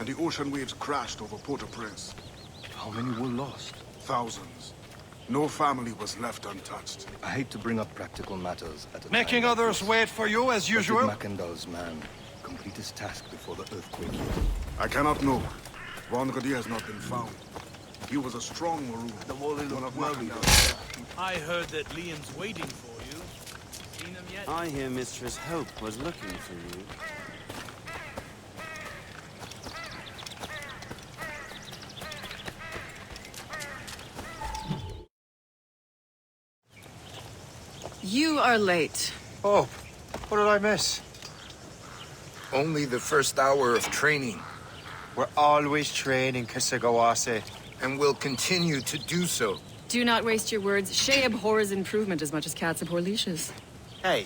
and the ocean waves crashed over Port-au-Prince. How many were lost? Thousands. No family was left untouched. I hate to bring up practical matters at a Making time like others this, wait for you as but usual? did Mackandal's man complete his task before the earthquake hit? I cannot know. Von Godier has not been found. He was a strong Maroon. One of Mackandal's. I heard that Liam's waiting for you. Seen him yet? I hear Mistress Hope was looking for you. You are late. Oh, what did I miss? Only the first hour of training, We're always training, Kisagawase. and will continue to do so. Do not waste your words. Shay abhors improvement as much as cats abhor leashes. Hey,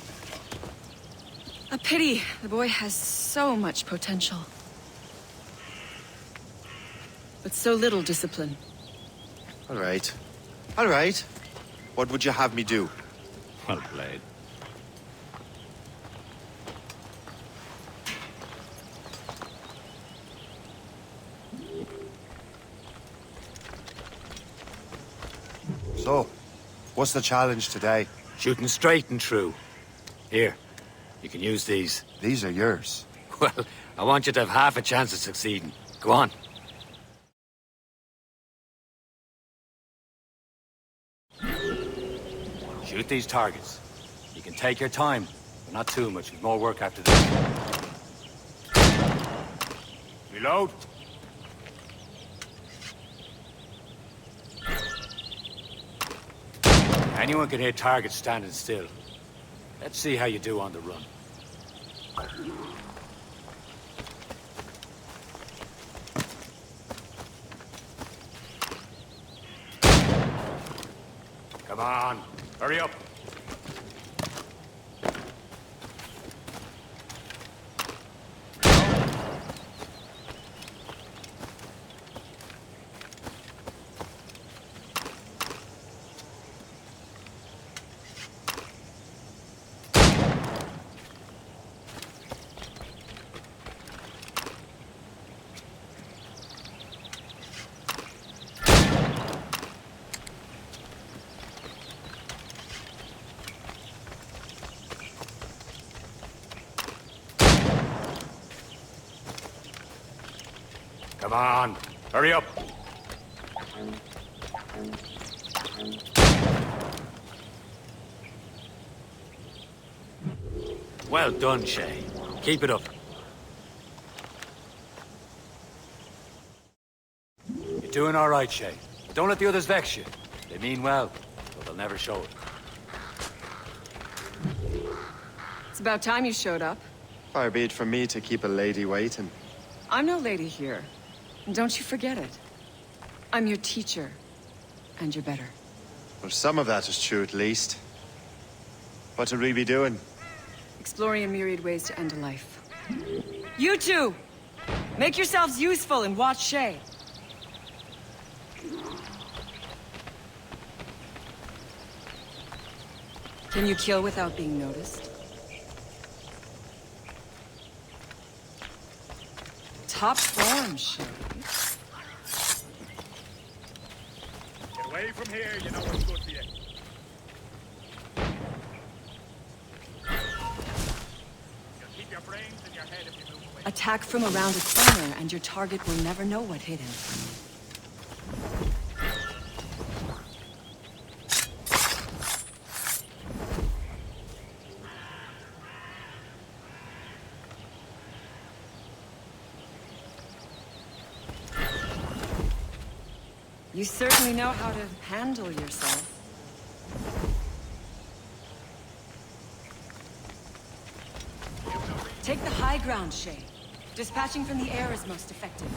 A pity. The boy has so much potential. But so little discipline. all right. All right. What would you have me do? Well played. So, what's the challenge today? Shooting straight and true. Here, you can use these. These are yours. Well, I want you to have half a chance of succeeding. Go on. Shoot these targets. You can take your time, but not too much. There's more work after this. Reload. Anyone can hit targets standing still. Let's see how you do on the run. Come on, hurry up. Come on, hurry up. Well done, Shay. Keep it up. You're doing all right, Shay. Don't let the others vex you. They mean well, but they'll never show it. It's about time you showed up. Far be it from me to keep a lady waiting. I'm no lady here. And don't you forget it. I'm your teacher. And you're better. Well, some of that is true at least. What would we be doing? Exploring a myriad ways to end a life. You two! Make yourselves useful and watch Shay. Can you kill without being noticed? Top form, Shay. Get away from here, you know what's good for you. You'll keep your brains in your head if you move away. Attack from around a corner, and your target will never know what hit him. You certainly know how to handle yourself. Take the high ground, Shay. Dispatching from the air is most effective.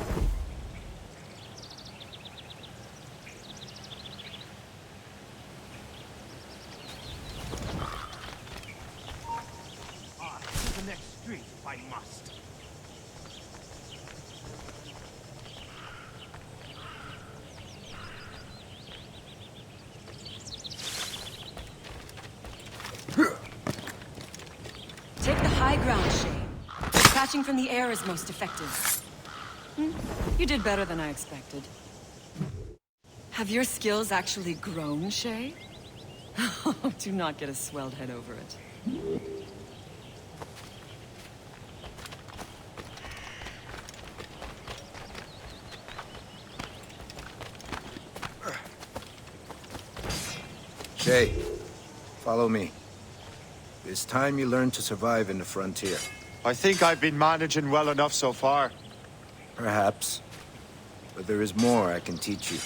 To the next street if I must. Take the high ground, Shay. Dispatching from the air is most effective. You did better than I expected. Have your skills actually grown, Shay? Do not get a swelled head over it. Shay, follow me. It's time you learn to survive in the frontier. I think I've been managing well enough so far. Perhaps. But there is more I can teach you.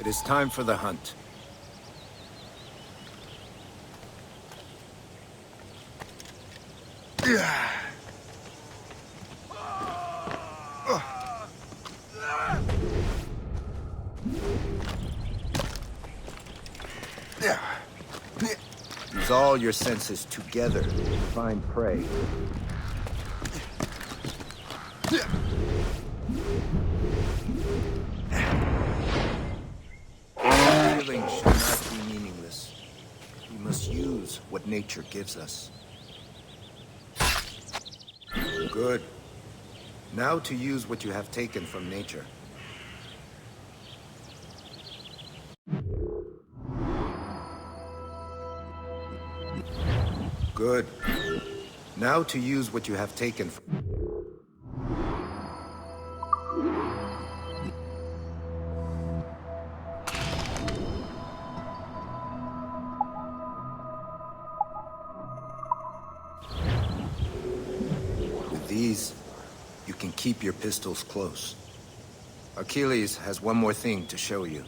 It is time for the hunt. Use all your senses together to find prey. Killing should not be meaningless. We must use what nature gives us. Good. Now to use what you have taken from nature. Good. Now to use what you have taken from... With these, you can keep your pistols close. Achilles has one more thing to show you.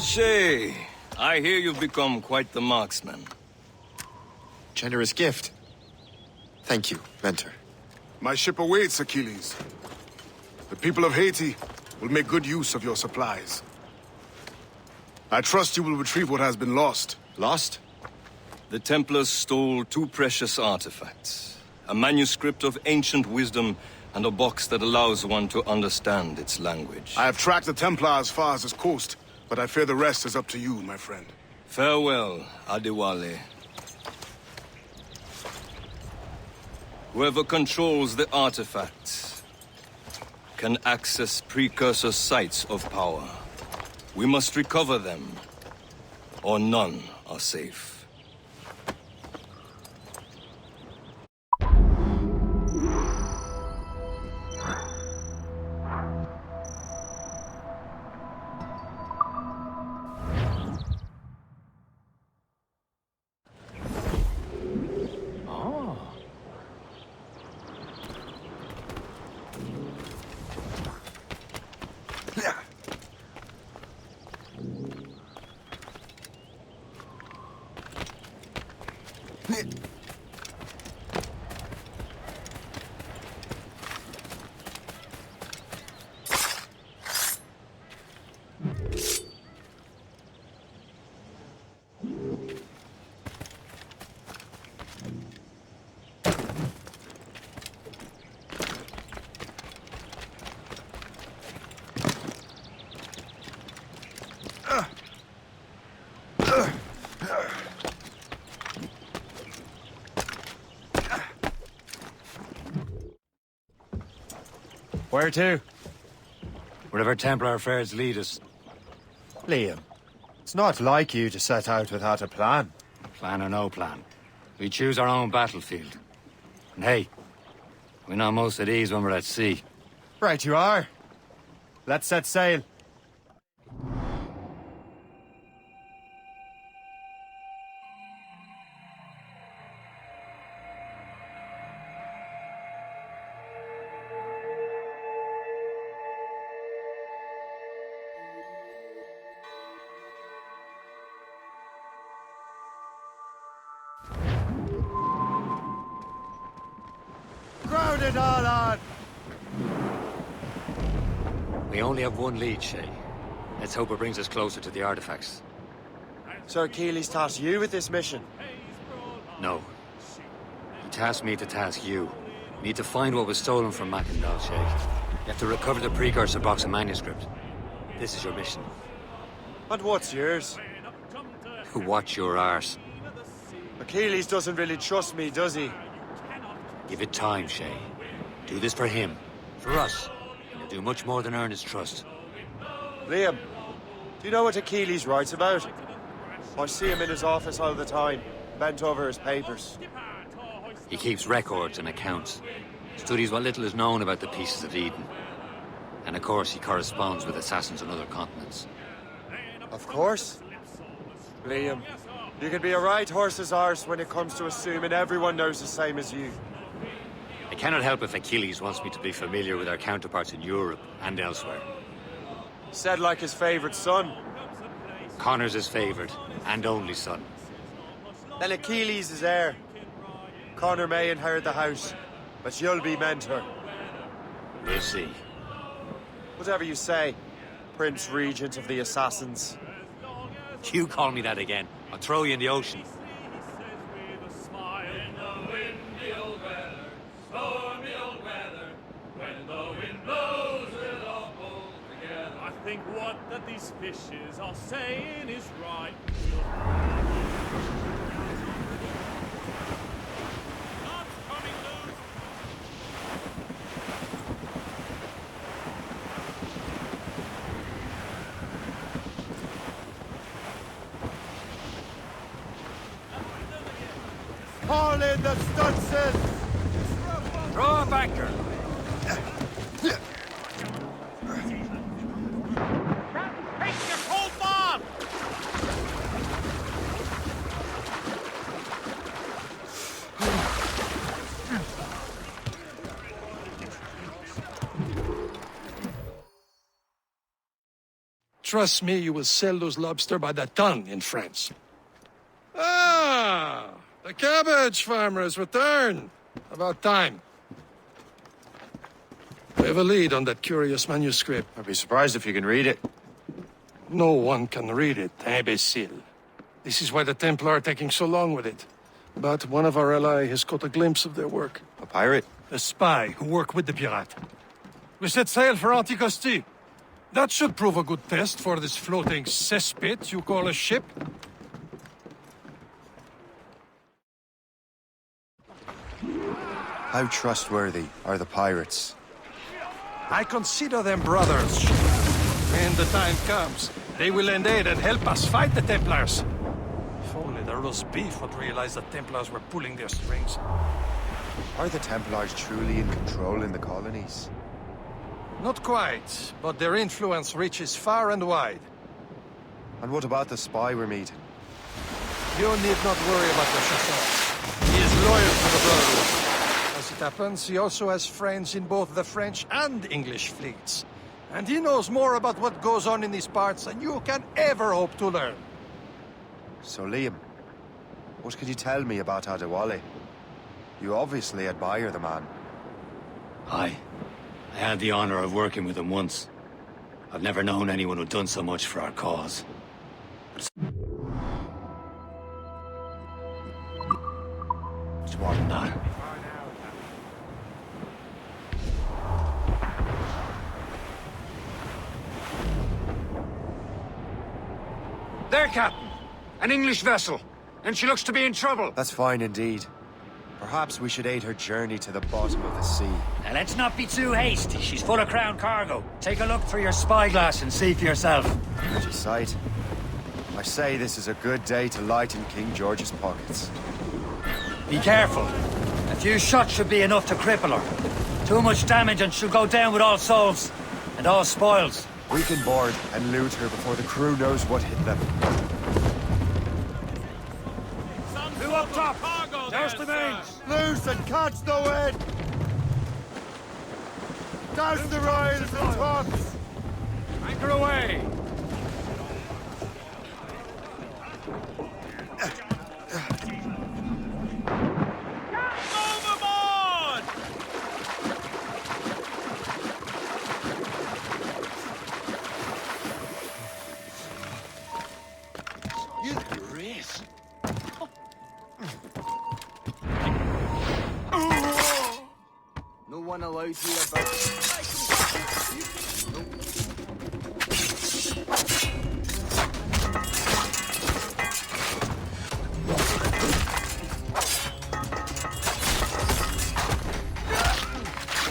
Shay, I hear you've become quite the marksman. Generous gift. Thank you, Mentor. My ship awaits, Achilles. The people of Haiti will make good use of your supplies. I trust you will retrieve what has been lost. Lost? The Templars stole two precious artifacts. A manuscript of ancient wisdom and a box that allows one to understand its language. I have tracked the Templar as far as this coast, but I fear the rest is up to you, my friend. Farewell, Adewale. Whoever controls the artifacts can access precursor sites of power. We must recover them, or none are safe. Where to? Wherever Templar affairs lead us. Liam, it's not like you to set out without a plan. Plan or no plan. We choose our own battlefield. And hey, we're not most at ease when we're at sea. Right you are. Let's set sail. Crowd it all on! We only have one lead, Shay. Let's hope it brings us closer to the artifacts. Sir Keely's tasked you with this mission. No. He tasked me to task you. We need to find what was stolen from Mackendal, Shay. You have to recover the precursor box and manuscript. This is your mission. And what's yours? Watch your arse. Achilles doesn't really trust me, does he? Give it time, Shay. Do this for him. For us. And you'll do much more than earn his trust. Liam, do you know what Achilles writes about? I see him in his office all the time, bent over his papers. He keeps records and accounts. Studies what little is known about the pieces of Eden. And of course, he corresponds with assassins on other continents. Of course. Liam, you can be a right horse's arse when it comes to assuming everyone knows the same as you. I cannot help if Achilles wants me to be familiar with our counterparts in Europe and elsewhere. Said like his favorite son. Connor's his favorite and only son. Then Achilles is heir. Connor may inherit the house, but you'll be mentor. We'll see. Whatever you say, Prince Regent of the Assassins. You call me that again, I'll throw you in the ocean. I think what that these fishes are saying is right. Knots coming loose. Haul in the stunsails! Throw up anchor! Take your cold bomb! Trust me, you will sell those lobster by the ton in France. Ah! The cabbage farmer has returned. About time. We have a lead on that curious manuscript. I'd be surprised if you can read it. No one can read it, imbecile. This is why the Templar are taking so long with it. But one of our allies has caught a glimpse of their work. A pirate? A spy who worked with the pirate. We set sail for Anticosti. That should prove a good test for this floating cesspit you call a ship. How trustworthy are the pirates? I consider them brothers. When the time comes, they will lend aid and help us fight the Templars. If only the roast beef would realize the Templars were pulling their strings. Are the Templars truly in control in the colonies? Not quite, but their influence reaches far and wide. And what about the spy we're meeting? You need not worry about the Chasseur. He is loyal to the Brotherhood. As it happens, he also has friends in both the French and English fleets. And he knows more about what goes on in these parts than you can ever hope to learn. So Liam, what can you tell me about Adewale? You obviously admire the man. I had the honor of working with him once. I've never known anyone who'd done so much for our cause. It's more than that. There, Captain! An English vessel, and she looks to be in trouble. That's fine indeed. Perhaps we should aid her journey to the bottom of the sea. Now let's not be too hasty. She's full of crown cargo. Take a look through your spyglass and see for yourself. Pretty sight. I say this is a good day to lighten King George's pockets. Be careful. A few shots should be enough to cripple her. Too much damage and she'll go down with all souls. And all spoils. We can board and loot her before the crew knows what hit them. Who up top? Douse the mains! Loose and catch the wind! Douse the royals and tops! Anchor away! Overboard! No one allowed here but...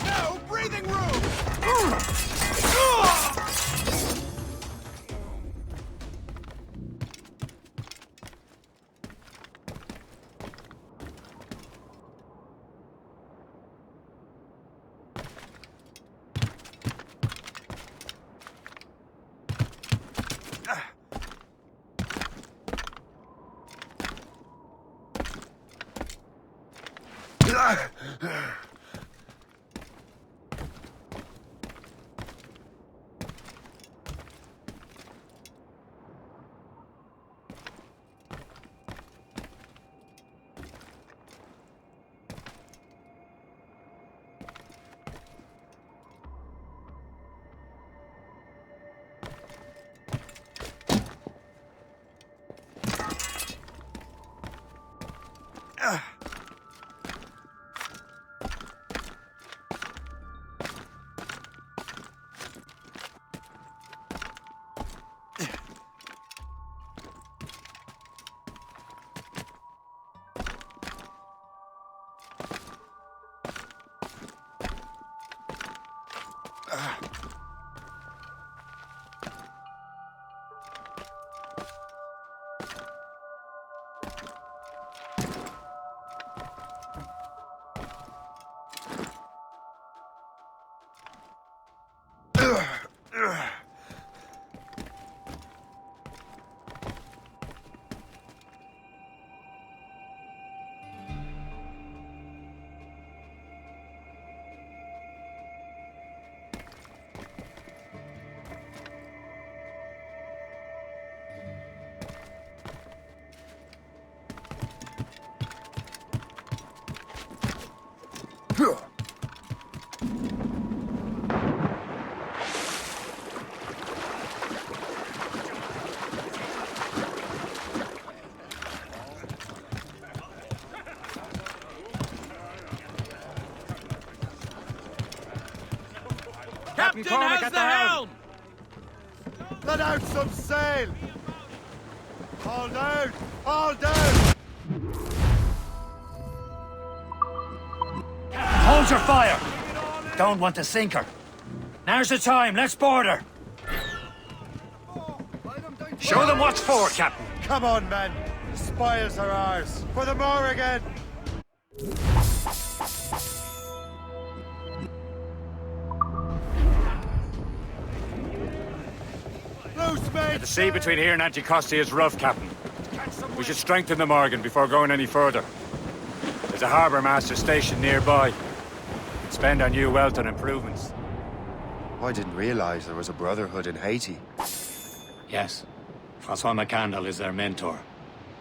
No breathing room! Captain has the helm! Let out some sail! All down! All down! Hold your fire! Don't want to sink her. Now's the time, let's board her! Show them what's for, Captain! Come on, men! The spoils are ours! For the more again! Loose, mate! The sea between here and Anticosti is rough, Captain. We should strengthen the Morgan before going any further. There's a harbour master stationed nearby. Spend our new wealth on improvements. I didn't realize there was a brotherhood in Haiti. Yes. Francois McCandle is their mentor.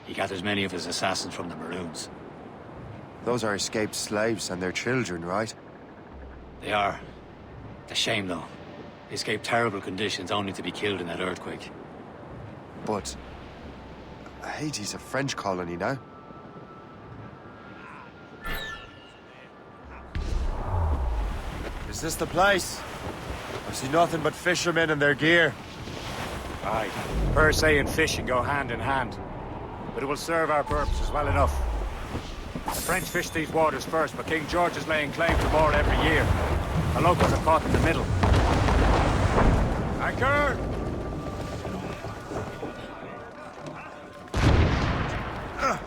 He gathers many of his assassins from the Maroons. Those are escaped slaves and their children, right? They are. It's a shame, though. They escaped terrible conditions only to be killed in that earthquake. But Haiti's a French colony now. Is this the place? I see nothing but fishermen and their gear. Aye. Per se and fishing go hand in hand. But it will serve our purposes well enough. The French fish these waters first, but King George is laying claim to more every year. The locals are caught in the middle. Anchor!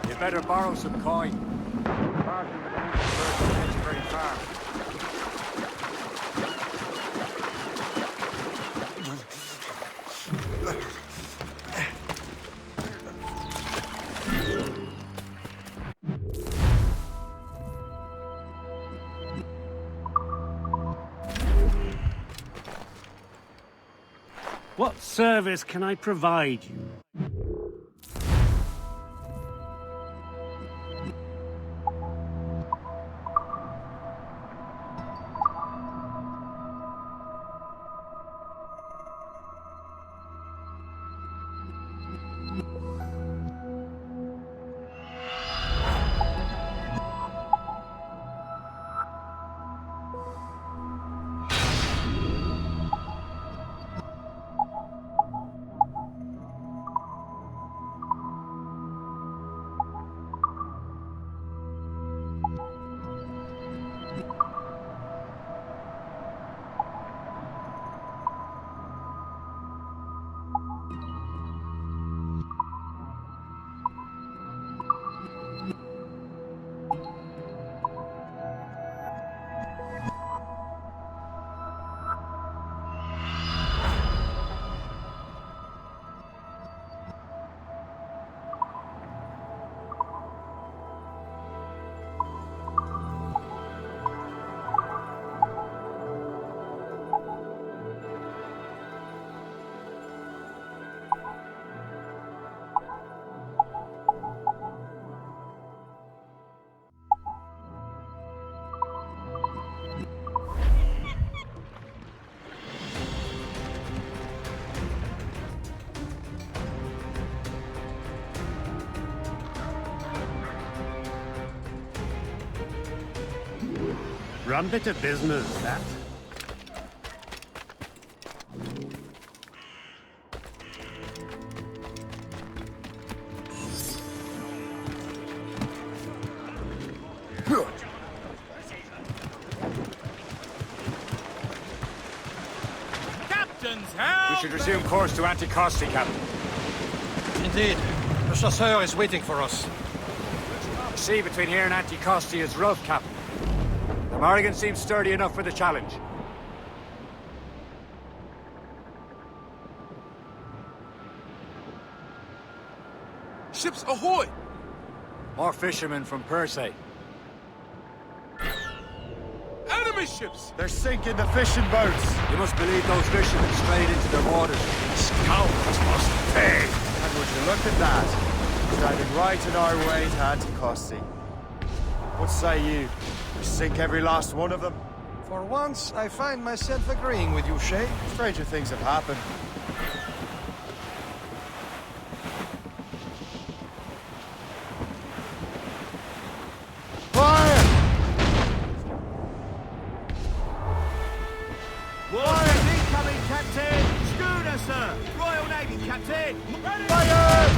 You better borrow some coin. Parting with the English birds will get you very far. What service can I provide you? Rum bit of business, that. Captain's help! We should resume course to Anticosti, Captain. Indeed. The chasseur is waiting for us. The sea between here and Anticosti is rough, Captain. The Morrigan seems sturdy enough for the challenge. Ships ahoy! More fishermen from Persay. Enemy ships! They're sinking the fishing boats. You must believe those fishermen strayed into their waters. Scoundrels must pay! And would you look at that? Standing right in our way to Anticosti. What say you? We sink every last one of them? For once, I find myself agreeing with you, Shay. Stranger things have happened. Fire! Warning incoming, Captain! Schooner, sir! Royal Navy, Captain! Ready! Fire!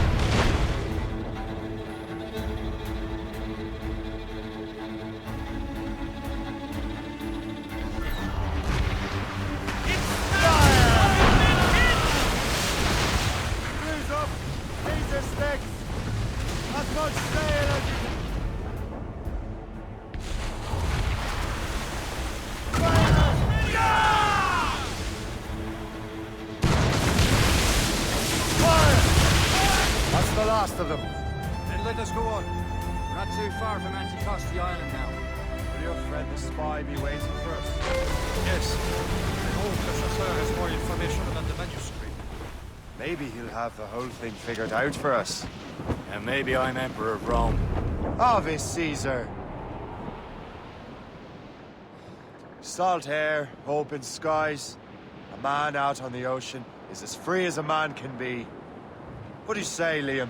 Screws up! These are sticks! As much sail as you can... That's the last of them. Then let us go on. We're not too far from Anticosti Island now. Will your friend the spy be waiting for us? Yes. I hope the chasseur has more information about the manuscript. Maybe he'll have the whole thing figured out for us. And maybe I'm Emperor of Rome. Ave Caesar! Salt hair, open skies. A man out on the ocean is as free as a man can be. What do you say, Liam?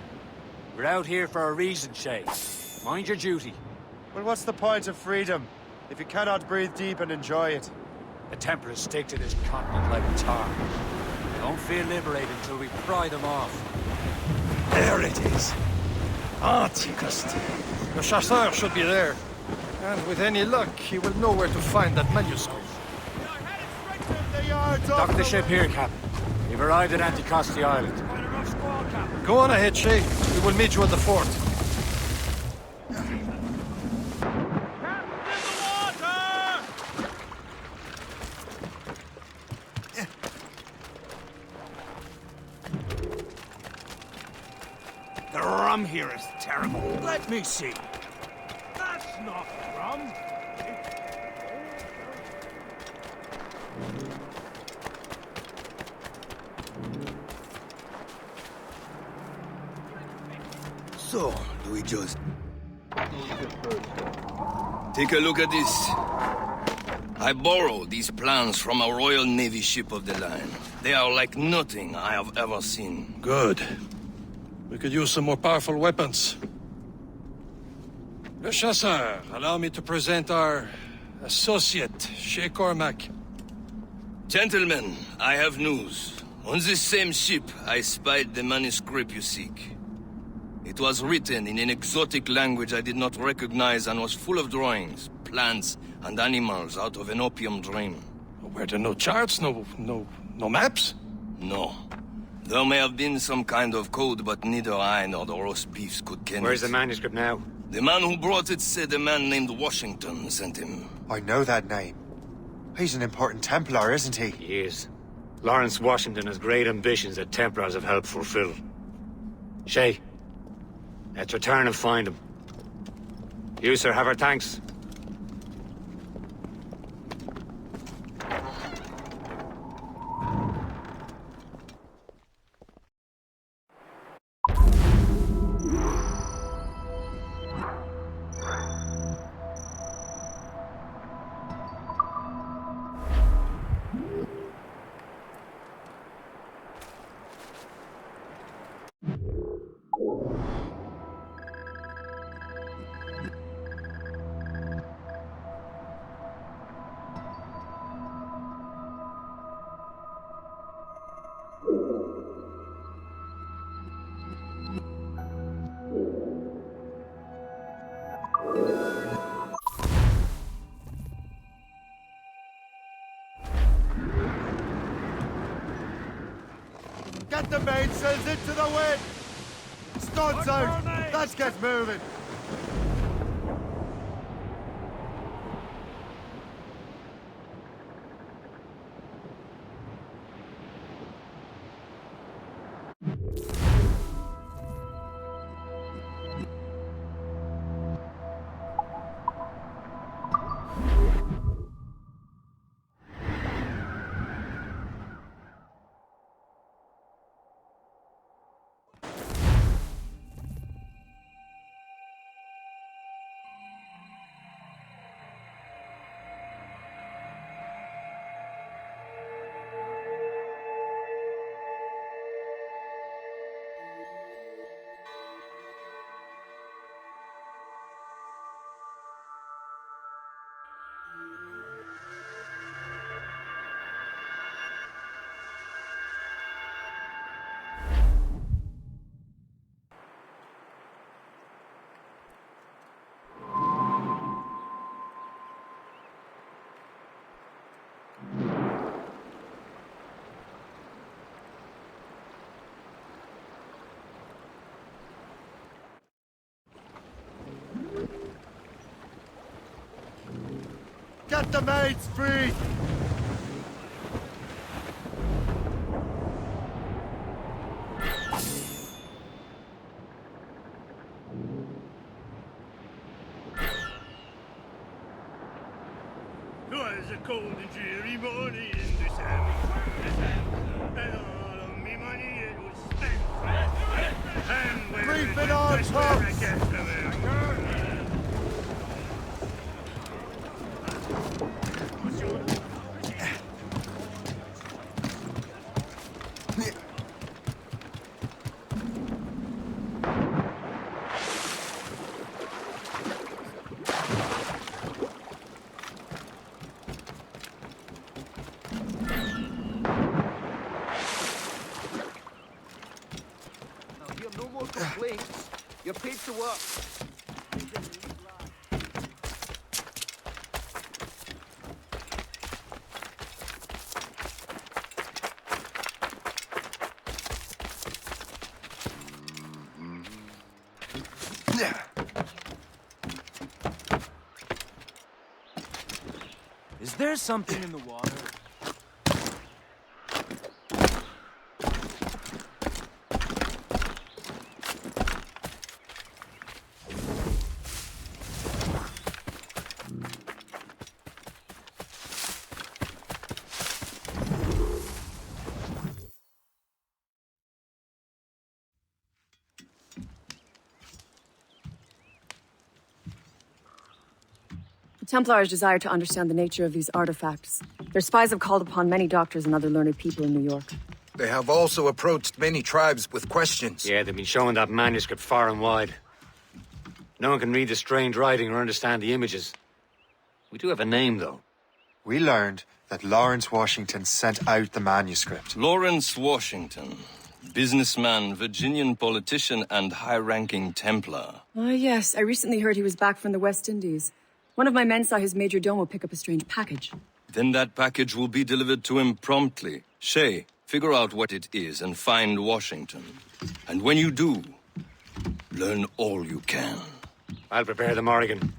We're out here for a reason, Shay. Mind your duty. Well, what's the point of freedom if you cannot breathe deep and enjoy it? The Templars stick to this continent like tar. Don't feel liberated until we pry them off. There it is. Anticosti. Le chasseur should be there. And with any luck, he will know where to find that manuscript. Dock the ship here, Captain. We've arrived at Anticosti Island. Go on ahead, Shay. We will meet you at the fort. The rum here is terrible. Let me see. That's not rum. So, do we just... Take a look at this. I borrowed these plans from a Royal Navy ship of the line. They are like nothing I have ever seen. Good. We could use some more powerful weapons. Le Chasseur, allow me to present our associate, Shay Cormac. Gentlemen, I have news. On this same ship, I spied the manuscript you seek. It was written in an exotic language I did not recognize and was full of drawings, plants, and animals out of an opium dream. Were there no charts, no maps? No. There may have been some kind of code, but neither I nor the roast beefs could ken Where's it. the manuscript now? The man who brought it said a man named Washington sent him. I know that name. He's an important Templar, isn't he? He is. Lawrence Washington has great ambitions that Templars have helped fulfill. Shay, let's return and find him. You, sir, have our thanks. Get the mainsails into the wind! Studs out! Let's get moving! Get the mates free! Twas a cold and dreary morning in December, and all of me money it was spent. And when Reef it on, Tom! No more complaints. You're paid to work. Is there something in the water? The Templars desire to understand the nature of these artifacts. Their spies have called upon many doctors and other learned people in New York. They have also approached many tribes with questions. Yeah, they've been showing that manuscript far and wide. No one can read the strange writing or understand the images. We do have a name, though. We learned that Lawrence Washington sent out the manuscript. Lawrence Washington. Businessman, Virginian politician, and high-ranking Templar. Ah, yes. I recently heard he was back from the West Indies. One of my men saw his major domo pick up a strange package. Then that package will be delivered to him promptly. Shay, figure out what it is and find Washington. And when you do, learn all you can. I'll prepare the Morrigan.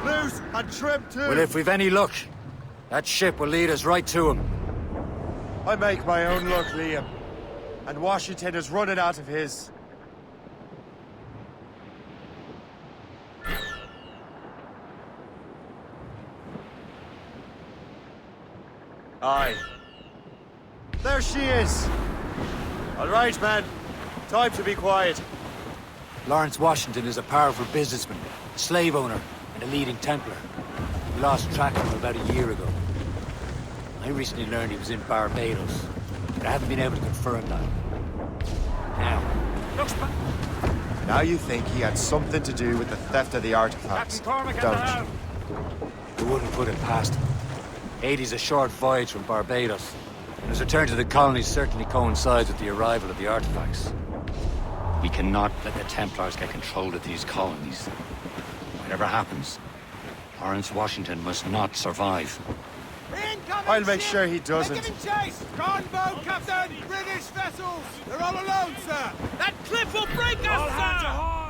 Loose and trim too! Well, if we've any luck, that ship will lead us right to him. I make my own luck, Liam. And Washington is running out of his. Aye. There she is! All right, man. Time to be quiet. Lawrence Washington is a powerful businessman, a slave owner, and a leading Templar. We lost track of him about a year ago. I recently learned he was in Barbados, but I haven't been able to confirm that. Now you think he had something to do with the theft of the artifacts, don't you? I wouldn't put it past him. Haiti's a short voyage from Barbados, and his return to the colonies certainly coincides with the arrival of the artifacts. We cannot let the Templars get control of these colonies. Whatever happens, Lawrence Washington must not survive. I'll make sure he doesn't. Chase! Gunboat, Captain! British vessels! They're all alone, sir! That cliff will break us, sir!